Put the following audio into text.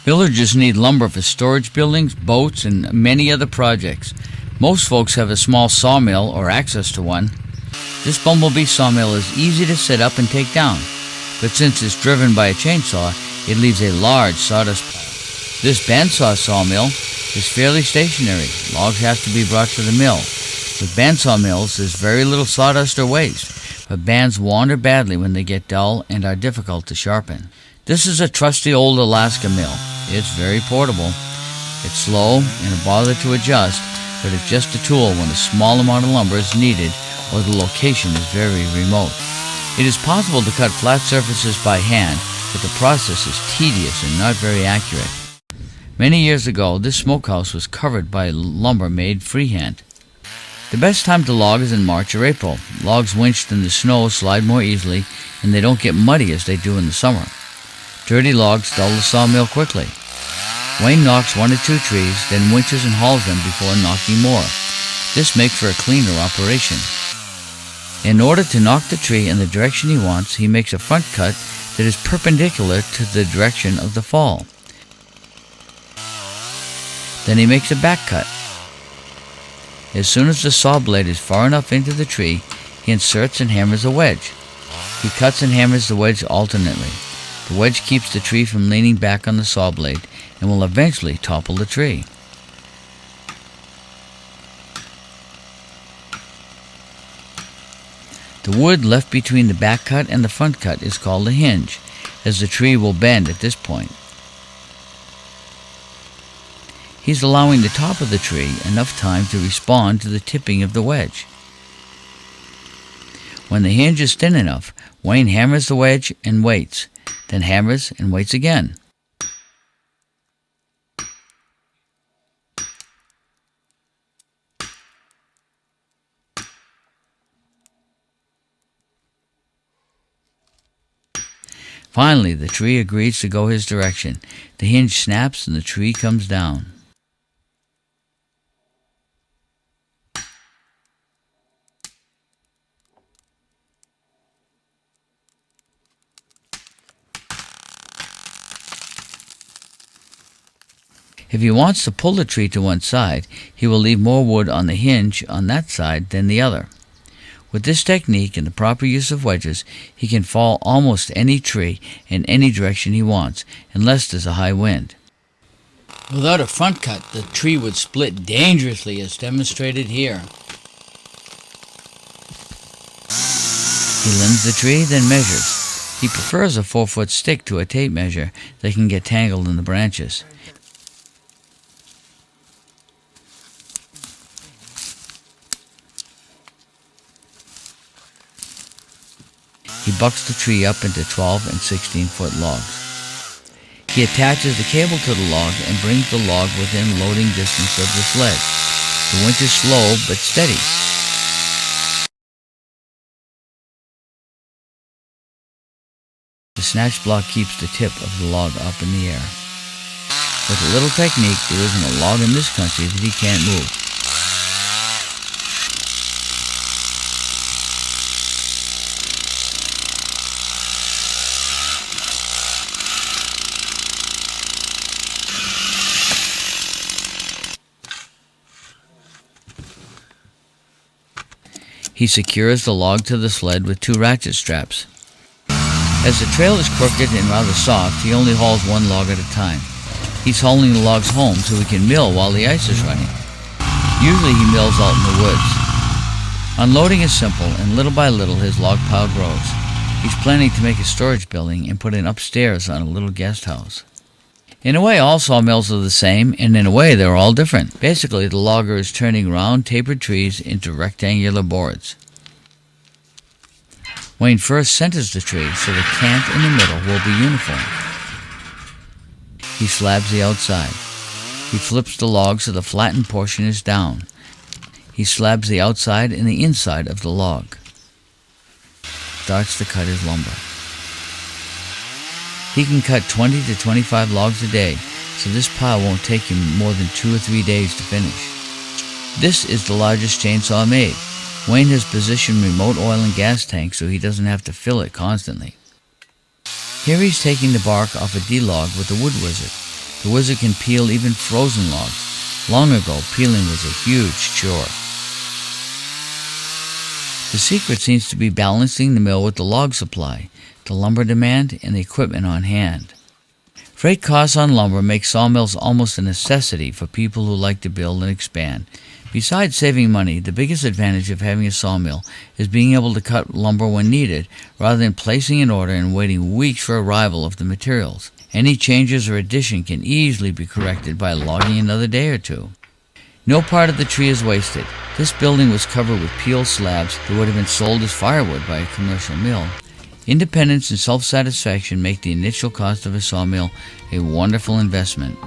Villagers need lumber for storage buildings, boats, and many other projects. Most folks have a small sawmill or access to one. This bumblebee sawmill is easy to set up and take down, but since it's driven by a chainsaw, it leaves a large sawdust pile. This bandsaw sawmill is fairly stationary. Logs have to be brought to the mill. With bandsaw mills, there's very little sawdust or waste, but bands wander badly when they get dull and are difficult to sharpen. This is a trusty old Alaska mill. It's very portable. It's slow and a bother to adjust, but it's just a tool when a small amount of lumber is needed or the location is very remote. It is possible to cut flat surfaces by hand, but the process is tedious and not very accurate. Many years ago, this smokehouse was covered by lumber made freehand. The best time to log is in March or April. Logs winched in the snow slide more easily, and they don't get muddy as they do in the summer. Dirty logs dull the sawmill quickly. Wayne knocks 1 or 2 trees, then winches and hauls them before knocking more. This makes for a cleaner operation. In order to knock the tree in the direction he wants, he makes a front cut that is perpendicular to the direction of the fall. Then he makes a back cut. As soon as the saw blade is far enough into the tree, he inserts and hammers a wedge. He cuts and hammers the wedge alternately. The wedge keeps the tree from leaning back on the saw blade and will eventually topple the tree. The wood left between the back cut and the front cut is called a hinge, as the tree will bend at this point. He's allowing the top of the tree enough time to respond to the tipping of the wedge. When the hinge is thin enough, Wayne hammers the wedge and waits, then hammers and waits again. Finally, the tree agrees to go his direction. The hinge snaps and the tree comes down. If he wants to pull the tree to one side, he will leave more wood on the hinge on that side than the other. With this technique and the proper use of wedges, he can fall almost any tree in any direction he wants, unless there's a high wind. Without a front cut, the tree would split dangerously as demonstrated here. He limbs the tree, then measures. He prefers a 4-foot stick to a tape measure that can get tangled in the branches. He bucks the tree up into 12 and 16-foot logs. He attaches the cable to the log and brings the log within loading distance of the sled. The winch is slow but steady. The snatch block keeps the tip of the log up in the air. With a little technique, there isn't a log in this country that he can't move. He secures the log to the sled with 2 ratchet straps. As the trail is crooked and rather soft, he only hauls 1 log at a time. He's hauling the logs home so he can mill while the ice is running. Usually he mills out in the woods. Unloading is simple, and little by little his log pile grows. He's planning to make a storage building and put it upstairs on a little guest house. In a way, all sawmills are the same, and in a way, they're all different. Basically, the logger is turning round, tapered trees into rectangular boards. Wayne first centers the tree so the cant in the middle will be uniform. He slabs the outside. He flips the log so the flattened portion is down. He slabs the outside and the inside of the log. Starts to cut his lumber. He can cut 20 to 25 logs a day, so this pile won't take him more than 2 or 3 days to finish. This is the largest chainsaw made. Wayne has positioned remote oil and gas tanks so he doesn't have to fill it constantly. Here he's taking the bark off a D-log with the wood wizard. The wizard can peel even frozen logs. Long ago, peeling was a huge chore. The secret seems to be balancing the mill with the log supply, the lumber demand, and the equipment on hand. Freight costs on lumber make sawmills almost a necessity for people who like to build and expand. Besides saving money, the biggest advantage of having a sawmill is being able to cut lumber when needed, rather than placing an order and waiting weeks for arrival of the materials. Any changes or addition can easily be corrected by logging another day or two. No part of the tree is wasted. This building was covered with peeled slabs that would have been sold as firewood by a commercial mill. Independence and self-satisfaction make the initial cost of a sawmill a wonderful investment.